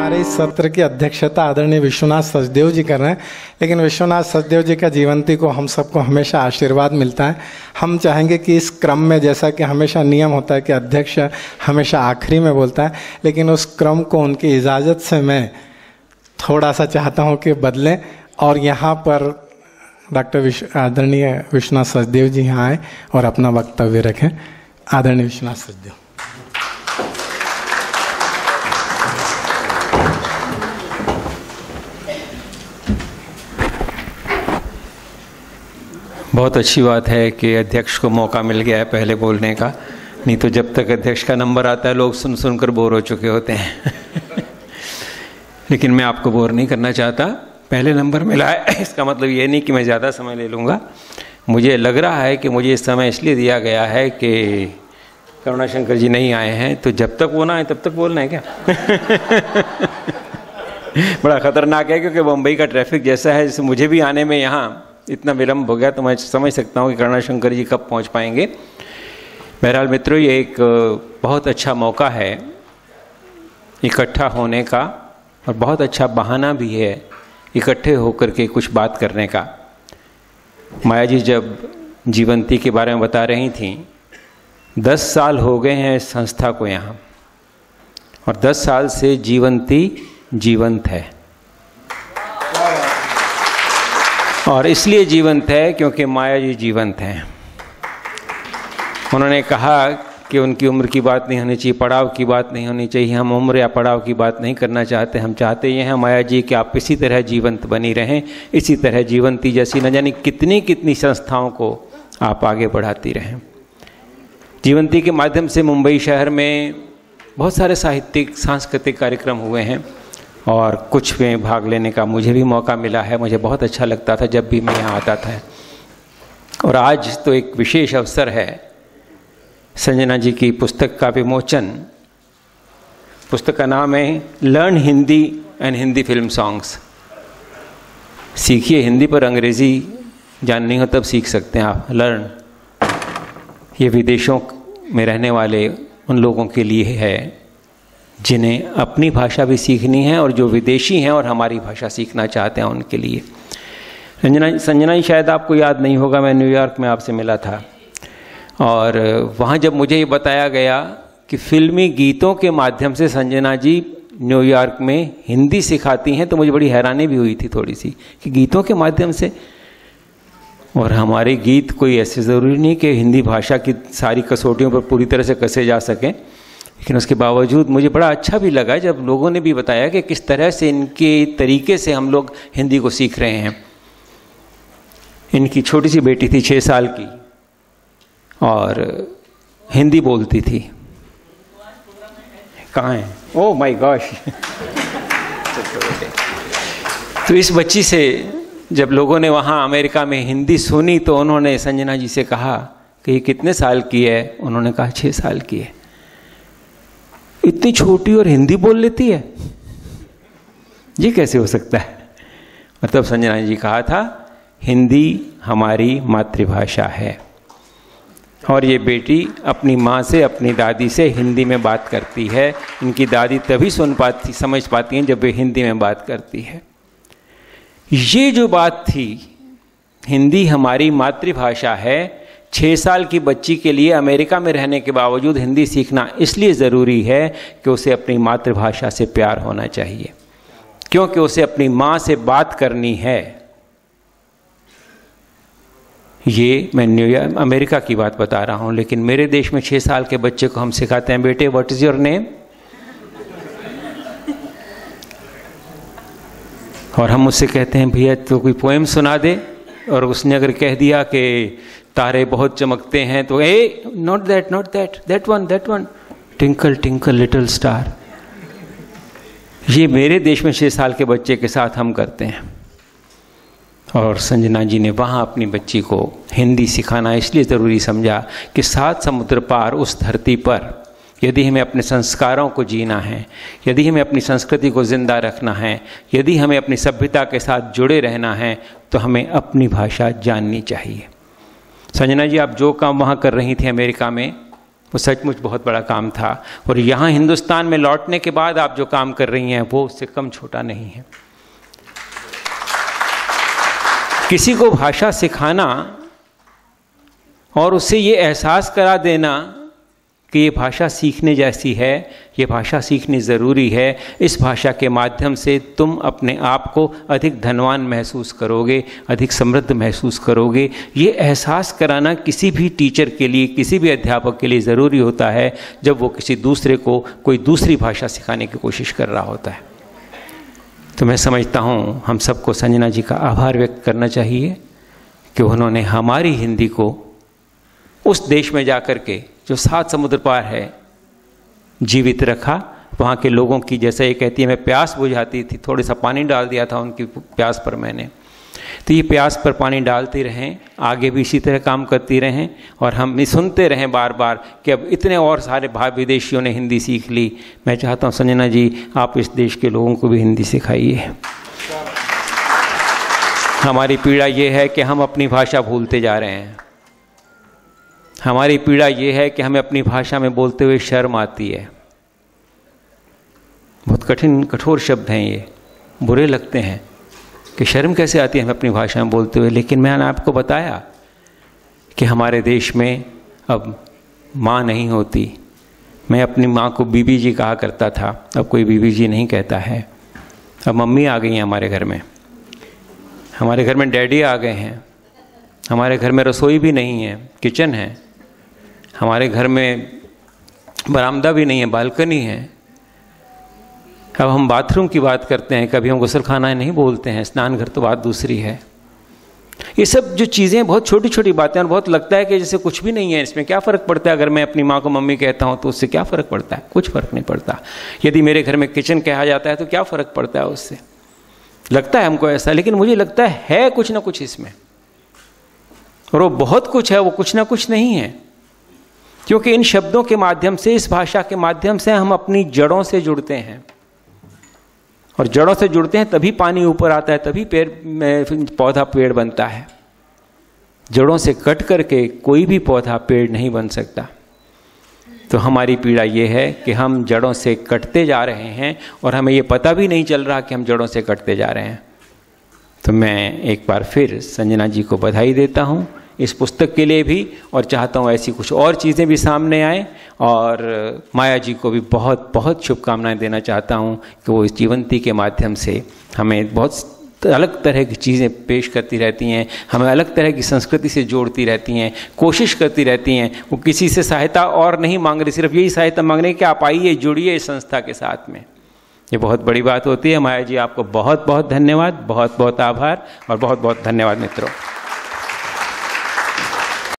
हमारे इस सत्र की अध्यक्षता आदरणीय विश्वनाथ सचदेव जी कर रहे हैं, लेकिन विश्वनाथ सचदेव जी का जीवंती को हम सबको हमेशा आशीर्वाद मिलता है। हम चाहेंगे कि इस क्रम में, जैसा कि हमेशा नियम होता है कि अध्यक्ष हमेशा आखिरी में बोलता है, लेकिन उस क्रम को उनकी इजाज़त से मैं थोड़ा सा चाहता हूँ कि बदलें और यहाँ पर आदरणीय विश्वनाथ सचदेव जी यहाँ आए और अपना वक्तव्य रखें। आदरणीय विश्वनाथ सचदेव। बहुत अच्छी बात है कि अध्यक्ष को मौका मिल गया है पहले बोलने का, नहीं तो जब तक अध्यक्ष का नंबर आता है लोग सुन सुनकर बोर हो चुके होते हैं। लेकिन मैं आपको बोर नहीं करना चाहता, पहले नंबर मिला है इसका मतलब ये नहीं कि मैं ज़्यादा समय ले लूँगा। मुझे लग रहा है कि मुझे इस समय इसलिए दिया गया है कि करुणाशंकर जी नहीं आए हैं, तो जब तक वो ना आए तब तक बोलना है क्या? बड़ा ख़तरनाक है, क्योंकि बम्बई का ट्रैफिक जैसा है, जैसे मुझे भी आने में यहाँ इतना विलम्ब हो गया, तो मैं समझ सकता हूँ कि करुणाशंकर जी कब पहुँच पाएंगे। बहरहाल मित्रों, ये एक बहुत अच्छा मौका है इकट्ठा होने का, और बहुत अच्छा बहाना भी है इकट्ठे होकर के कुछ बात करने का। माया जी जब जीवंती के बारे में बता रही थीं, 10 साल हो गए हैं इस संस्था को यहाँ, और 10 साल से जीवंती जीवंत है। और इसलिए जीवंत है क्योंकि माया जी जीवंत हैं। उन्होंने कहा कि उनकी उम्र की बात नहीं होनी चाहिए, पड़ाव की बात नहीं होनी चाहिए। हम उम्र या पड़ाव की बात नहीं करना चाहते, हम चाहते ये हैं माया जी कि आप इसी तरह जीवंत बनी रहें, इसी तरह जीवंती जैसी न जाने कितनी कितनी संस्थाओं को आप आगे बढ़ाती रहें। जीवंती के माध्यम से मुंबई शहर में बहुत सारे साहित्यिक सांस्कृतिक कार्यक्रम हुए हैं, और कुछ में भाग लेने का मुझे भी मौका मिला है। मुझे बहुत अच्छा लगता था जब भी मैं यहाँ आता था। और आज तो एक विशेष अवसर है, संजना जी की पुस्तक का विमोचन। पुस्तक का नाम है learn Hindi and Hindi film songs. सीखिए हिंदी पर अंग्रेज़ी जाननी हो तब सीख सकते हैं आप। लर्न, ये विदेशों में रहने वाले उन लोगों के लिए है जिन्हें अपनी भाषा भी सीखनी है, और जो विदेशी हैं और हमारी भाषा सीखना चाहते हैं उनके लिए। संजना जी शायद आपको याद नहीं होगा, मैं न्यूयॉर्क में आपसे मिला था, और वहाँ जब मुझे ये बताया गया कि फिल्मी गीतों के माध्यम से संजना जी न्यूयॉर्क में हिंदी सिखाती हैं, तो मुझे बड़ी हैरानी भी हुई थी थोड़ी सी कि गीतों के माध्यम से। और हमारे गीत कोई ऐसे ज़रूरी नहीं कि हिंदी भाषा की सारी कसौटियों पर पूरी तरह से कसे जा सकें, लेकिन उसके बावजूद मुझे बड़ा अच्छा भी लगा जब लोगों ने भी बताया कि किस तरह से इनके तरीके से हम लोग हिंदी को सीख रहे हैं। इनकी छोटी सी बेटी थी 6 साल की, और हिंदी बोलती थी। कहाँ है? Oh my gosh. तो इस बच्ची से जब लोगों ने वहाँ अमेरिका में हिंदी सुनी, तो उन्होंने संजना जी से कहा कि ये कितने साल की है? उन्होंने कहा 6 साल की है। इतनी छोटी और हिंदी बोल लेती है, ये कैसे हो सकता है? मतलब संजना जी कहा था हिंदी हमारी मातृभाषा है, और ये बेटी अपनी माँ से, अपनी दादी से हिंदी में बात करती है। इनकी दादी तभी समझ पाती हैं जब वे हिंदी में बात करती है। ये जो बात थी, हिंदी हमारी मातृभाषा है, 6 साल की बच्ची के लिए अमेरिका में रहने के बावजूद हिंदी सीखना इसलिए ज़रूरी है कि उसे अपनी मातृभाषा से प्यार होना चाहिए, क्योंकि उसे अपनी माँ से बात करनी है। ये मैं न्यूयॉर्क अमेरिका की बात बता रहा हूँ, लेकिन मेरे देश में 6 साल के बच्चे को हम सिखाते हैं, बेटे व्हाट इज़ योर नेम, और हम उससे कहते हैं भैया तो कोई पोएम सुना दे, और उसने अगर कह दिया कि तारे बहुत चमकते हैं, तो a not that, not that, that one, twinkle twinkle little star. ये मेरे देश में 6 साल के बच्चे के साथ हम करते हैं। और संजना जी ने वहाँ अपनी बच्ची को हिंदी सिखाना इसलिए ज़रूरी समझा कि 7 समुद्र पार उस धरती पर यदि हमें अपने संस्कारों को जीना है, यदि हमें अपनी संस्कृति को ज़िंदा रखना है, यदि हमें अपनी सभ्यता के साथ जुड़े रहना है, तो हमें अपनी भाषा जाननी चाहिए। संजना जी, आप जो काम वहाँ कर रही थी अमेरिका में, वो सचमुच बहुत बड़ा काम था। और यहाँ हिंदुस्तान में लौटने के बाद आप जो काम कर रही हैं वो उससे कम छोटा नहीं है। किसी को भाषा सिखाना और उससे ये एहसास करा देना कि ये भाषा सीखने जैसी है, ये भाषा सीखनी ज़रूरी है, इस भाषा के माध्यम से तुम अपने आप को अधिक धनवान महसूस करोगे, अधिक समृद्ध महसूस करोगे। ये एहसास कराना किसी भी टीचर के लिए, किसी भी अध्यापक के लिए ज़रूरी होता है जब वो किसी दूसरे को कोई दूसरी भाषा सिखाने की कोशिश कर रहा होता है। तो मैं समझता हूँ हम सबको संजना जी का आभार व्यक्त करना चाहिए कि उन्होंने हमारी हिंदी को उस देश में जाकर के जो 7 समुद्र पार है जीवित रखा। वहाँ के लोगों की, जैसे ये कहती है, मैं प्यास बुझाती थी, थोड़ा सा पानी डाल दिया था उनकी प्यास पर मैंने, तो ये प्यास पर पानी डालते रहें, आगे भी इसी तरह काम करती रहें और हम भी सुनते रहें बार बार कि अब इतने और सारे विदेशियों ने हिंदी सीख ली। मैं चाहता हूँ संजना जी आप इस देश के लोगों को भी हिंदी सिखाइए। हमारी पीड़ा ये है कि हम अपनी भाषा भूलते जा रहे हैं। हमारी पीड़ा ये है कि हमें अपनी भाषा में बोलते हुए शर्म आती है। बहुत कठिन कठोर शब्द हैं ये, बुरे लगते हैं कि शर्म कैसे आती है हमें अपनी भाषा में बोलते हुए। लेकिन मैंने आपको बताया कि हमारे देश में अब माँ नहीं होती। मैं अपनी माँ को बीबी जी कहा करता था, अब कोई बीबी जी नहीं कहता है। अब मम्मी आ गई हैं हमारे घर में, हमारे घर में डैडी आ गए हैं, हमारे घर में रसोई भी नहीं है, किचन है, हमारे घर में बरामदा भी नहीं है, बालकनी है। अब हम बाथरूम की बात करते हैं, कभी हम गुस्लखाना नहीं बोलते हैं, स्नान घर तो बात दूसरी है। ये सब जो चीज़ें बहुत छोटी छोटी बातें, और बहुत लगता है कि जैसे कुछ भी नहीं है, इसमें क्या फ़र्क पड़ता है। अगर मैं अपनी माँ को मम्मी कहता हूँ तो उससे क्या फ़र्क पड़ता है? कुछ फ़र्क नहीं पड़ता। यदि मेरे घर में किचन कहा जाता है तो क्या फ़र्क पड़ता है उससे? लगता है हमको ऐसा, लेकिन मुझे लगता है कुछ ना कुछ इसमें, और वो बहुत कुछ है, वो कुछ ना कुछ नहीं है। क्योंकि इन शब्दों के माध्यम से, इस भाषा के माध्यम से हम अपनी जड़ों से जुड़ते हैं, और जड़ों से जुड़ते हैं तभी पानी ऊपर आता है, तभी पेड़ में पौधा पेड़ बनता है। जड़ों से कट करके कोई भी पौधा पेड़ नहीं बन सकता। तो हमारी पीड़ा ये है कि हम जड़ों से कटते जा रहे हैं और हमें ये पता भी नहीं चल रहा कि हम जड़ों से कटते जा रहे हैं। तो मैं एक बार फिर संजना जी को बधाई देता हूँ इस पुस्तक के लिए भी, और चाहता हूँ ऐसी कुछ और चीज़ें भी सामने आए। और माया जी को भी बहुत बहुत शुभकामनाएं देना चाहता हूँ कि वो इस जीवंती के माध्यम से हमें बहुत अलग तरह की चीज़ें पेश करती रहती हैं, हमें अलग तरह की संस्कृति से जोड़ती रहती हैं, कोशिश करती रहती हैं। वो किसी से सहायता और नहीं मांग रही, सिर्फ यही सहायता मांग रही है कि आप आइए, जुड़िए इस संस्था के साथ में। ये बहुत बड़ी बात होती है। माया जी आपको बहुत बहुत धन्यवाद, बहुत बहुत आभार और बहुत बहुत धन्यवाद मित्रों।